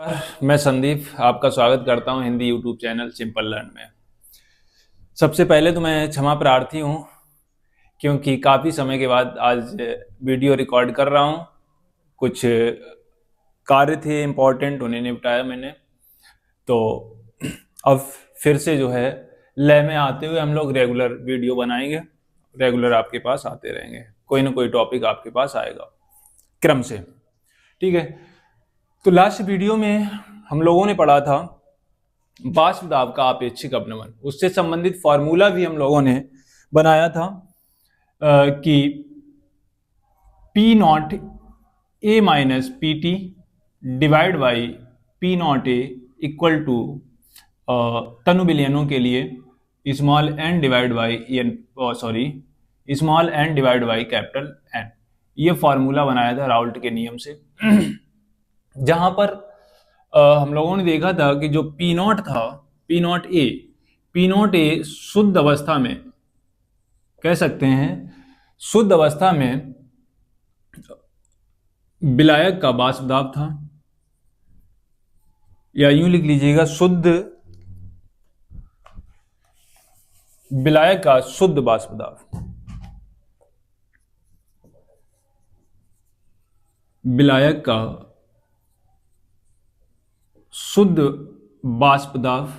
मैं संदीप आपका स्वागत करता हूं Hindi YouTube channel simple learn में। सबसे पहले तो मैं क्षमा प्रार्थी हूं क्योंकि काफ़ी समय के बाद आज वीडियो रिकॉर्ड कर रहा हूं। कुछ कार्य थे इम्पोर्टेंट, उन्हें निपटाया मैंने। तो अब फिर से जो है लय में आते हुए हम लोग रेगुलर वीडियो बनाएंगे, रेगुलर आपके पास आते रहेंगे। कोई ना कोई टॉपिक आपके पास आएगा क्रम से, ठीक है। तो लास्ट वीडियो में हम लोगों ने पढ़ा था वाष्प दाब का अपेक्षिक अपनमन, उससे संबंधित फॉर्मूला भी हम लोगों ने बनाया था कि P naught A minus P T divide by P naught A equal to तनु विलयनों के लिए small N divide by N, small N divide by capital N. ये फॉर्मूला बनाया था राउल्ट के नियम से जहां पर हम लोगों ने देखा था कि जो पी नॉट था, पी नॉट ए शुद्ध अवस्था में, कह सकते हैं शुद्ध अवस्था में विलायक का वाष्प दाब था, या यूं लिख लीजिएगा शुद्ध विलायक का शुद्ध वाष्प दाब, विलायक का शुद्ध वाष्प दाब,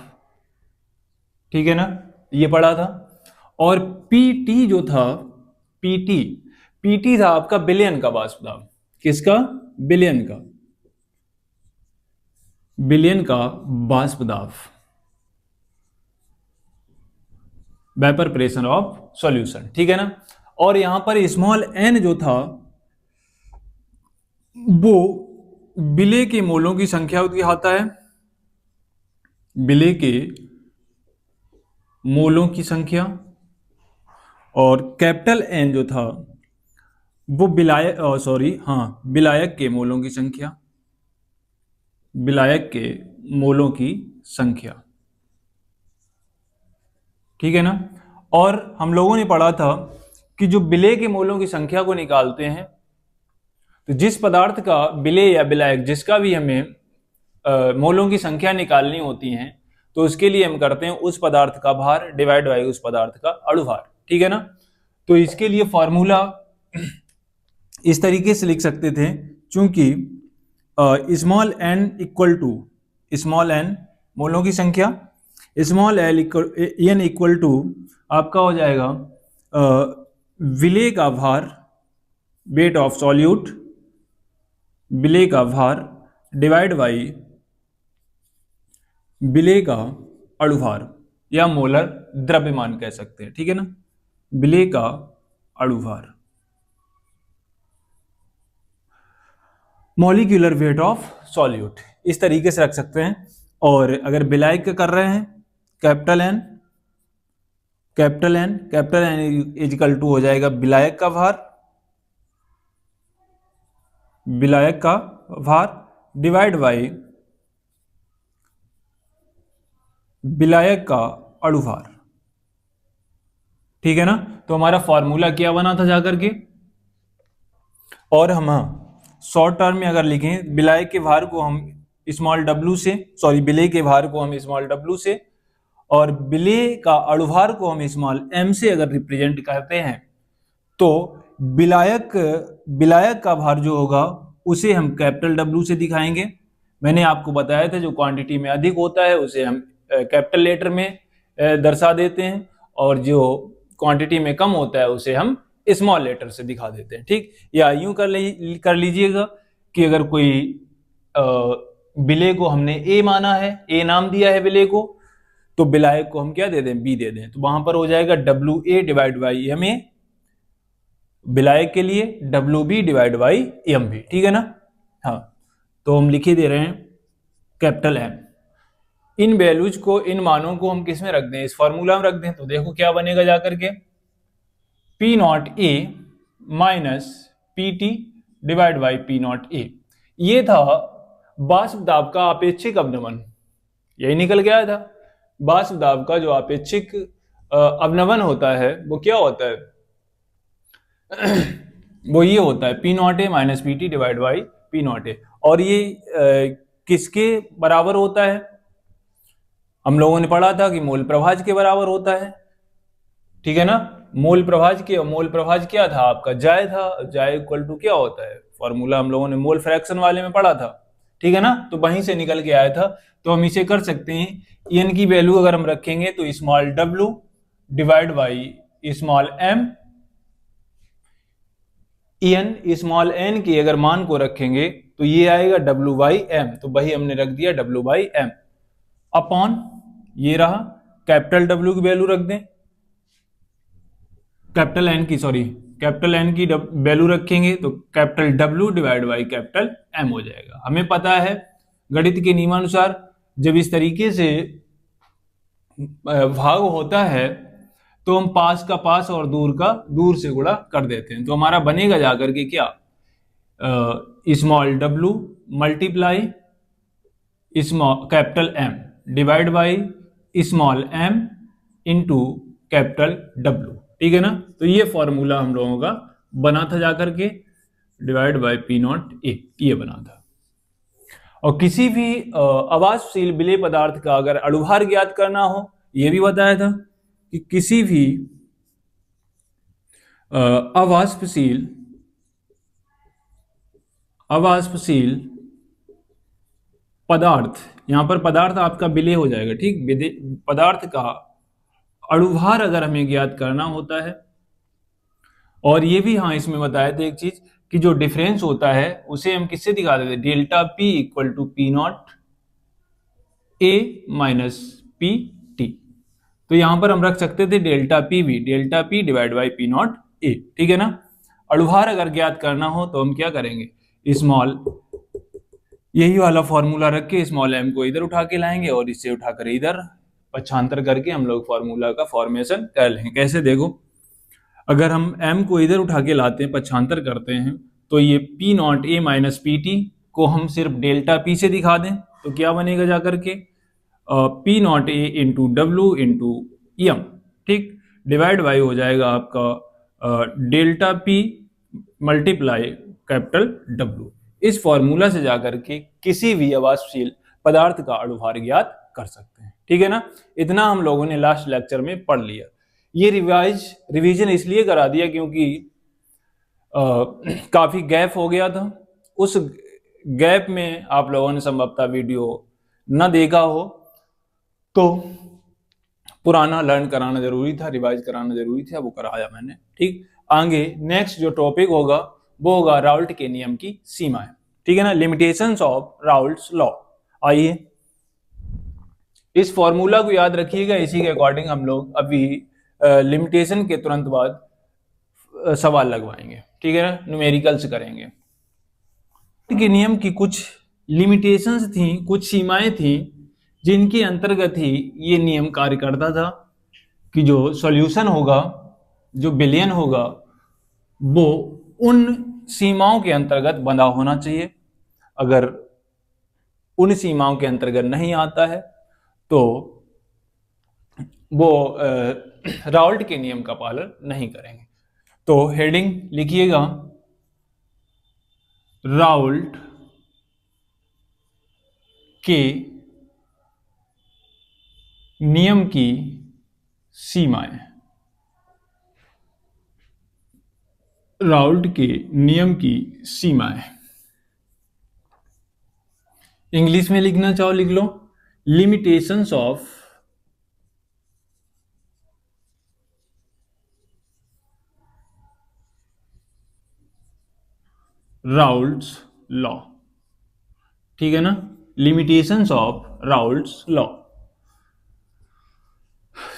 ठीक है ना, ये पढ़ा था। और पीटी जो था, पीटी था आपका विलयन का वाष्प दाब। किसका? विलयन का, विलयन का वाष्प दाब, वेपर प्रेशर ऑफ सॉल्यूशन, ठीक है ना। और यहां पर स्मॉल एन जो था वो विलेय के मोलों की संख्या दिखाता है, विलेय के मोलों की संख्या। और कैपिटल एन जो था वो विलायक के मोलों की संख्या, विलायक के मोलों की संख्या, ठीक है ना। और हम लोगों ने पढ़ा था कि जो विलेय के मोलों की संख्या को निकालते हैं, तो जिस पदार्थ का विलेय या विलायक जिसका भी हमें मोलों की संख्या निकालनी होती है, तो उसके लिए हम करते हैं उस पदार्थ का भार डिवाइड बाई उस पदार्थ का अणुभार, ठीक है ना। तो इसके लिए फॉर्मूला इस तरीके से लिख सकते थे, चूंकि small n equal to small n मोलों की संख्या, स्मॉल एन इक्वल टू आपका हो जाएगा विलेय का भार, वेट ऑफ सॉल्यूट, विलेय का भार डिवाइड बाई विलेय का अणुभार या मोलर द्रव्यमान कह सकते हैं, ठीक है ना, विलेय का अणुभार, मॉलिक्यूलर वेट ऑफ सॉल्यूट, इस तरीके से रख सकते हैं। और अगर विलायक का कर रहे हैं कैपिटल एन इक्वल टू हो जाएगा विलायक का भार, विलायक का भार डिवाइड बाई विलायक का अणुभार, ठीक है ना। तो हमारा फॉर्मूला क्या बना था जाकर के, और हम शॉर्ट टर्म में अगर लिखें विलायक के भार को हम स्मॉल डब्ल्यू से, विलेय के भार को हम स्मॉल डब्ल्यू से, और विलेय का अणुभार को हम स्मॉल एम से अगर रिप्रेजेंट करते हैं, तो विलायक का भार जो होगा उसे हम कैपिटल डब्ल्यू से दिखाएंगे। मैंने आपको बताया था जो क्वांटिटी में अधिक होता है उसे हम कैपिटल लेटर में दर्शा देते हैं, और जो क्वांटिटी में कम होता है उसे हम स्मॉल लेटर से दिखा देते हैं, ठीक। या यूं कर लीजिएगा कि अगर कोई विलेय को हमने ए माना है, ए नाम दिया है विलेय को, तो विलायक को हम क्या दे दें? बी दे दें। तो वहां पर हो जाएगा W A divide by M A विलायक के लिए, W B divide by M B, ठीक है ना। हाँ, तो हम लिखे दे रहे हैं कैपिटल एम। इन वैल्यूज को, इन मानों को हम किस में रख दें? इस फॉर्मूला में रख दें। तो देखो क्या बनेगा जाकर के, P naught A minus P T divide by P naught ए। ये था वाष्प दाब का अपेक्षिक अवनमन, यही निकल गया था। वाष्प दाब का जो अपेक्षिक अवनमन होता है वो क्या होता है? वो ये होता है P naught A minus P T divide by P naught ए। और ये किसके बराबर होता है? हम लोगों ने पढ़ा था कि मोल प्रभाज के बराबर होता है, ठीक है ना। मोल प्रभाज क्या था आपका? जाय था। जाय इक्वल टू क्या होता है? फॉर्मूला हम लोगों ने मोल फ्रैक्शन वाले में पढ़ा था, ठीक है ना। तो वहीं से निकल के आया था। तो हम इसे कर सकते हैं, एन की वैल्यू अगर हम रखेंगे तो small W divide by small M, N small N की अगर मान को रखेंगे तो ये आएगा डब्ल्यू बाई एम, तो वही हमने रख दिया डब्ल्यू बाई एम अपॉन ये रहा कैपिटल डब्ल्यू की वैल्यू रख दें, कैपिटल एन की वैल्यू रखेंगे तो capital W divide by capital M हो जाएगा। हमें पता है गणित के नियमानुसार जब इस तरीके से भाग होता है तो हम पास का पास और दूर का दूर से गुणा कर देते हैं। तो हमारा बनेगा जाकर के क्या, small W multiply capital M divide by small M into capital W, ठीक है ना। तो ये फॉर्मूला हम लोगों का बना था जाकर के डिवाइड बाई पी नॉट ए, ये बना था। और किसी भी अवाष्पशील विलेय पदार्थ का अगर अणुभार ज्ञात करना हो, यह भी बताया था कि किसी भी अवाष्पशील पदार्थ, यहां पर पदार्थ आपका विलेय हो जाएगा, ठीक। पदार्थ का अणुभार अगर हमें ज्ञात करना होता है, और ये भी हाँ इसमें बताया था एक चीज कि जो डिफरेंस होता है उसे हम किससे दिखा देते, delta P equal to P naught A minus P T. तो यहां पर हम रख सकते थे delta P divide by P naught A, ठीक है ना। अणुभार अगर ज्ञात करना हो तो हम क्या करेंगे, स्मॉल यही वाला फॉर्मूला रख के स्मॉल एम को इधर उठा के लाएंगे और इससे उठाकर इधर पक्षांतर करके हम लोग फॉर्मूला का फॉर्मेशन कर लेंगे। कैसे, देखो अगर हम m को इधर उठा के लाते हैं, पक्षांतर करते हैं, तो ये P naught A minus P T को हम सिर्फ डेल्टा पी से दिखा दें तो क्या बनेगा जाकर के P naught A into W into M, ठीक, डिवाइड बाई हो जाएगा आपका delta P multiply capital W. इस फॉर्मूला से जाकर के किसी भी अवाष्पशील पदार्थ का अणुभार ज्ञात कर सकते हैं, ठीक है ना। इतना हम लोगों ने लास्ट लेक्चर में पढ़ लिया। ये रिवीजन इसलिए करा दिया क्योंकि काफी गैप हो गया था। उस गैप में आप लोगों ने संभवतः वीडियो न देखा हो तो पुराना लर्न कराना जरूरी था, रिवाइज कराना जरूरी था, वो कराया मैंने, ठीक। आगे नेक्स्ट जो टॉपिक होगा वो होगा राउल्ट के नियम की सीमाएं, ठीक है ना, लिमिटेशंस ऑफ राउल्ट्स लॉ। आइए इस फॉर्मूला को याद रखिएगा, इसी के अकॉर्डिंग हम लोग अभी लिमिटेशन के तुरंत बाद सवाल लगवाएंगे, ठीक है ना, न्यूमेरिकल्स करेंगे। ठीक है, नियम की कुछ लिमिटेशंस थी, कुछ सीमाएं थी जिनके अंतर्गत ही ये नियम कार्य करता था कि जो सॉल्यूशन होगा, जो विलयन होगा, वो उन सीमाओं के अंतर्गत बंधा होना चाहिए। अगर उन सीमाओं के अंतर्गत नहीं आता है तो वो राउल्ट के नियम का पालन नहीं करेंगे। तो हेडिंग लिखिएगा, राउल्ट के नियम की सीमाएं। राउल्ट के नियम की सीमाएं इंग्लिश में लिखना चाहो लिख लो, लिमिटेशंस ऑफ राउल्ट्स लॉ, ठीक है ना, लिमिटेशंस ऑफ राउल्ट्स लॉ।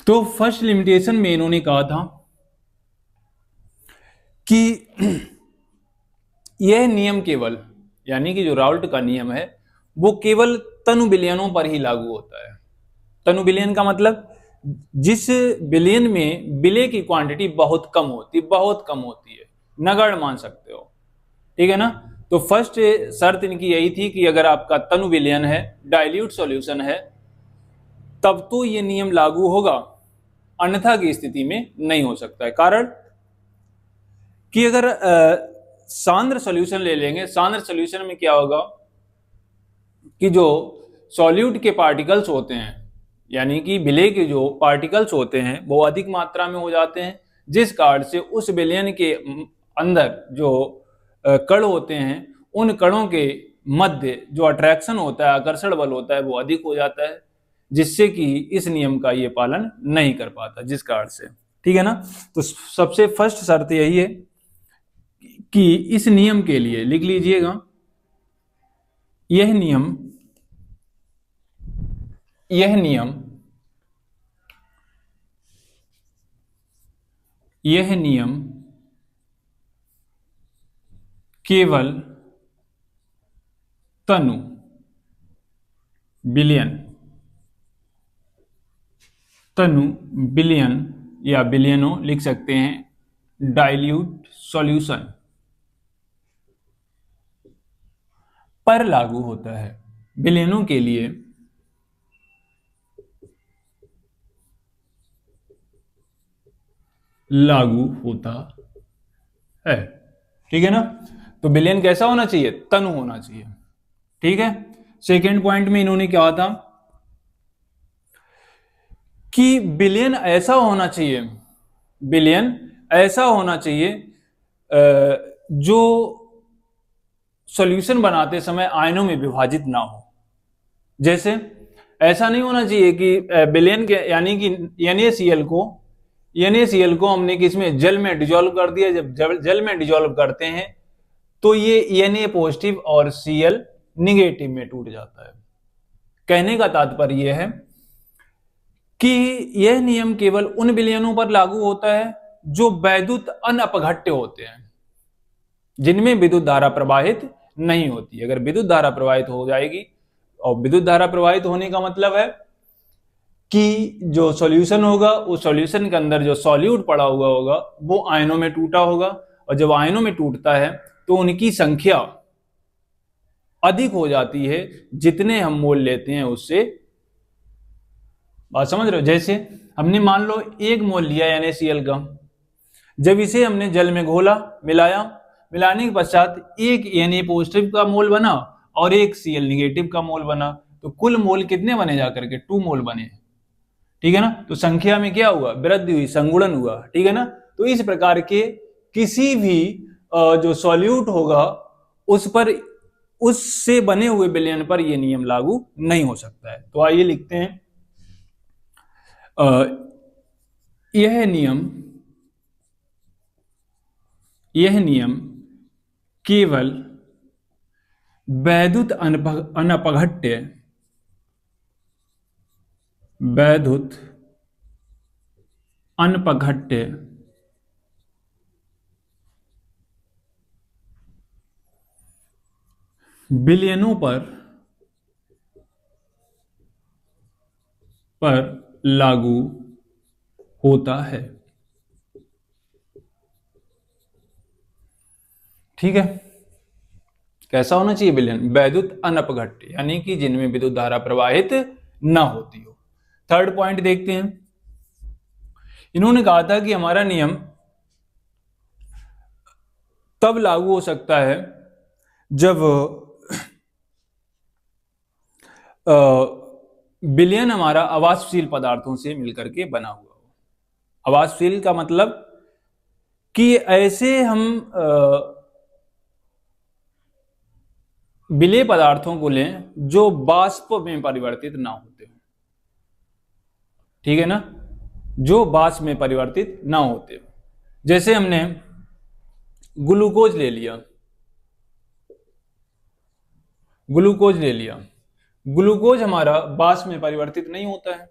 तो फर्स्ट लिमिटेशन में इन्होंने कहा था कि यह नियम केवल, यानी कि जो राउल्ट का नियम है वो केवल तनु विलयनों पर ही लागू होता है। तनु विलयन का मतलब जिस विलयन में विलय की क्वांटिटी बहुत कम होती है, नगण्य मान सकते हो, ठीक है ना। तो फर्स्ट शर्त इनकी यही थी कि अगर आपका तनु विलयन है, डाइल्यूट सॉल्यूशन है, तब तो ये नियम लागू होगा, अन्यथा की स्थिति में नहीं हो सकता है। कारण कि अगर सांद्र सॉल्यूशन ले लेंगे, सांद्र सॉल्यूशन में क्या होगा कि जो सॉल्यूट के पार्टिकल्स होते हैं, यानी कि विलेय के जो पार्टिकल्स होते हैं वो अधिक मात्रा में हो जाते हैं, जिस कारण से उस विलयन के अंदर जो कण होते हैं उन कणों के मध्य जो अट्रैक्शन होता है, आकर्षण बल होता है, वो अधिक हो जाता है, जिससे कि इस नियम का ये पालन नहीं कर पाता, जिस कारण से। ठीक है ना। तो सबसे फर्स्ट शर्त यही है कि इस नियम के लिए लिख लीजिएगा, यह नियम यह नियम यह नियम केवल तनु विलयन या विलयनों लिख सकते हैं, डाइल्यूट सॉल्यूशन पर लागू होता है। विलयनों के लिए लागू होता है। ठीक है ना। तो विलयन कैसा होना चाहिए? तनु होना चाहिए। ठीक है। सेकेंड पॉइंट में इन्होंने क्या था कि विलयन ऐसा होना चाहिए, विलयन ऐसा होना चाहिए जो सॉल्यूशन बनाते समय आयनों में विभाजित ना हो। जैसे ऐसा नहीं होना चाहिए कि विलयन के यानी कि NaCl को हमने किसमें, जल में डिजोल्व कर दिया। जब जल में डिजोल्व करते हैं तो ये Na पॉजिटिव और Cl निगेटिव में टूट जाता है। कहने का तात्पर्य यह है कि यह नियम केवल उन विलयनों पर लागू होता है जो वैद्युत अनअपघट्य होते हैं, जिनमें विद्युत धारा प्रवाहित नहीं होती। अगर विद्युत धारा प्रवाहित हो जाएगी, और विद्युत धारा प्रवाहित होने का मतलब है कि जो सॉल्यूशन होगा उस सॉल्यूशन के अंदर जो सॉल्यूट पड़ा हुआ होगा वो आयनों में टूटा होगा, और जब आयनों में टूटता है तो उनकी संख्या अधिक हो जाती है जितने हम मोल लेते हैं उससे। बात समझ रहे हो? जैसे हमने मान लो 1 मोल लिया NaCl का, जब इसे हमने जल में घोला, मिलाने के पश्चात एक Na पॉजिटिव का मोल बना और एक Cl निगेटिव का मोल बना, तो कुल मोल कितने बने जाकर के? 2 मोल बने। ठीक है ना। तो संख्या में क्या हुआ? वृद्धि हुई, संगुणन हुआ। ठीक है ना। तो इस प्रकार के किसी भी जो सॉल्यूट होगा उस पर, उससे बने हुए विलयन पर यह नियम लागू नहीं हो सकता है। तो आइए लिखते हैं, यह नियम केवल वैद्युत अनपघट्य विलयनों पर लागू होता है। ठीक है। कैसा होना चाहिए विलयन? वैद्युत अनपघट्य, यानी कि जिनमें विद्युत धारा प्रवाहित ना होती हो। थर्ड पॉइंट देखते हैं। इन्होंने कहा था कि हमारा नियम तब लागू हो सकता है जब विलयन हमारा अवाष्पशील पदार्थों से मिलकर के बना हुआ हो। अवाष्पशील का मतलब कि ऐसे हम विलेय पदार्थों को लें जो वाष्प में परिवर्तित ना होते हो। ठीक है ना। जो वाष्प में परिवर्तित ना होते हो। जैसे हमने ग्लूकोज ले लिया, ग्लूकोज हमारा वाष्प में परिवर्तित नहीं होता है।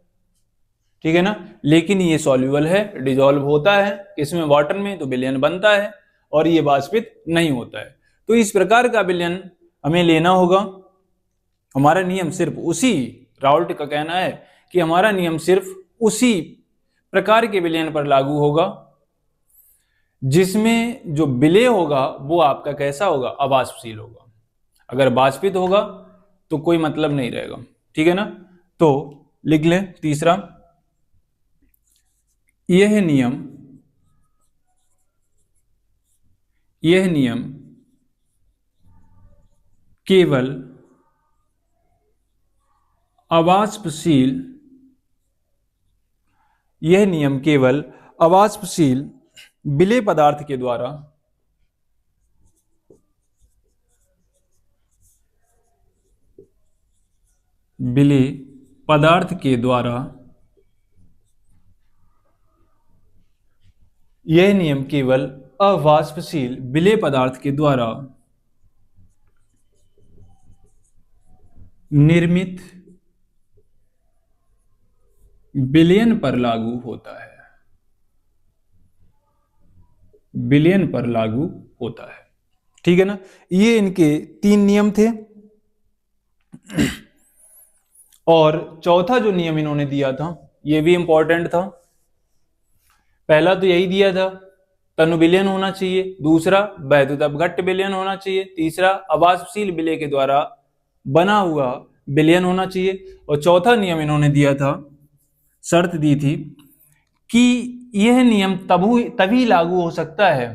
ठीक है ना। लेकिन ये सॉल्युबल है, डिजोल्व होता है इसमें, वाटर में, तो विलयन बनता है, और ये वाष्पित नहीं होता है। तो इस प्रकार का विलयन हमें लेना होगा। हमारा नियम सिर्फ उसी, राउल्ट का कहना है कि हमारा नियम सिर्फ उसी प्रकार के विलयन पर लागू होगा जिसमें जो विलेय होगा वो आपका कैसा होगा? अवाष्पशील होगा। अगर वाष्पित होगा तो कोई मतलब नहीं रहेगा। ठीक है ना। तो लिख ले तीसरा, यह नियम केवल अवाष्पशील, यह नियम केवल अवाष्पशील विलेय पदार्थ के द्वारा विलेय पदार्थ के द्वारा, यह नियम केवल अवाष्पशील विलेय पदार्थ के द्वारा निर्मित विलयन पर लागू होता है, विलयन पर लागू होता है। ठीक है ना, ये इनके 3 नियम थे। और चौथा जो नियम इन्होंने दिया था ये भी इंपॉर्टेंट था। पहला तो यही दिया था, तनु विलयन होना चाहिए। दूसरा, वैद्युत अपघट्ट विलयन होना चाहिए। तीसरा, अवाष्पशील विलेय के द्वारा बना हुआ विलयन होना चाहिए। और चौथा नियम इन्होंने दिया था, शर्त दी थी कि यह नियम तभी लागू हो सकता है,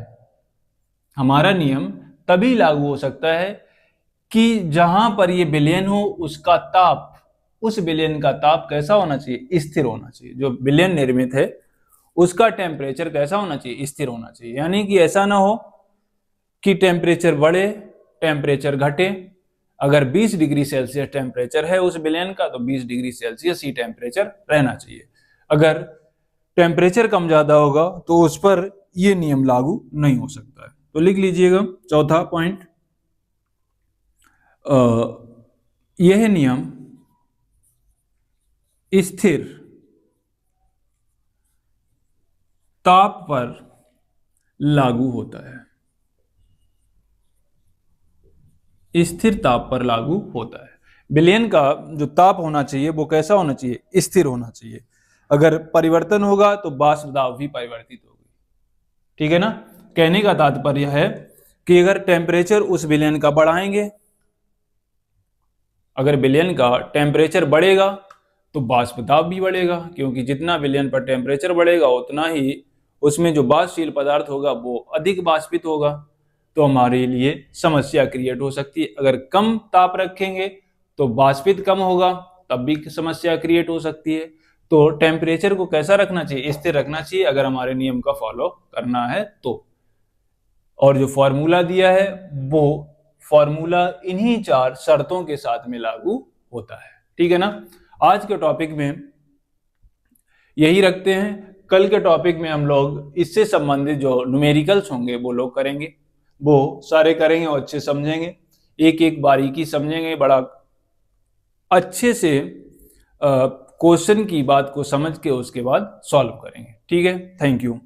हमारा नियम तभी लागू हो सकता है कि जहां पर यह विलयन हो उसका ताप, उस विलयन का ताप कैसा होना चाहिए? स्थिर होना चाहिए। जो विलयन निर्मित है उसका टेम्परेचर कैसा होना चाहिए? स्थिर होना चाहिए। यानी कि ऐसा ना हो कि टेम्परेचर बढ़े, टेम्परेचर घटे। अगर 20 डिग्री सेल्सियस टेम्परेचर है उस विलयन का, तो 20 डिग्री सेल्सियस ही टेम्परेचर रहना चाहिए। अगर टेम्परेचर कम ज्यादा होगा तो उस पर यह नियम लागू नहीं हो सकता है। तो लिख लीजिएगा चौथा पॉइंट, यह नियम स्थिर ताप पर लागू होता है, स्थिर ताप पर लागू होता है। विलयन का जो ताप होना चाहिए वो कैसा होना चाहिए? स्थिर होना चाहिए। अगर परिवर्तन होगा तो वाष्प दाब भी परिवर्तित होगी। ठीक है ना, कहने का तात्पर्य है कि अगर टेम्परेचर उस विलयन का बढ़ाएंगे, अगर विलयन का टेम्परेचर बढ़ेगा तो वाष्प दाब भी बढ़ेगा, क्योंकि जितना विलयन पर टेम्परेचर बढ़ेगा उतना ही उसमें जो वाष्पशील पदार्थ होगा वो अधिक वाष्पित होगा। तो हमारे लिए समस्या क्रिएट हो सकती है। अगर कम ताप रखेंगे तो वाष्पित कम होगा, तब भी समस्या क्रिएट हो सकती है। तो टेम्परेचर को कैसा रखना चाहिए? स्थिर रखना चाहिए, अगर हमारे नियम का फॉलो करना है तो। और जो फॉर्मूला दिया है वो फॉर्मूला इन्हीं 4 शर्तों के साथ में लागू होता है। ठीक है ना, आज के टॉपिक में यही रखते हैं। कल के टॉपिक में हम लोग इससे संबंधित जो न्यूमेरिकल्स होंगे वो लोग करेंगे, वो सारे करेंगे और अच्छे समझेंगे, एक एक बारीकी समझेंगे, बड़ा अच्छे से क्वेश्चन की बात को समझ के उसके बाद सॉल्व करेंगे। ठीक है, थैंक यू।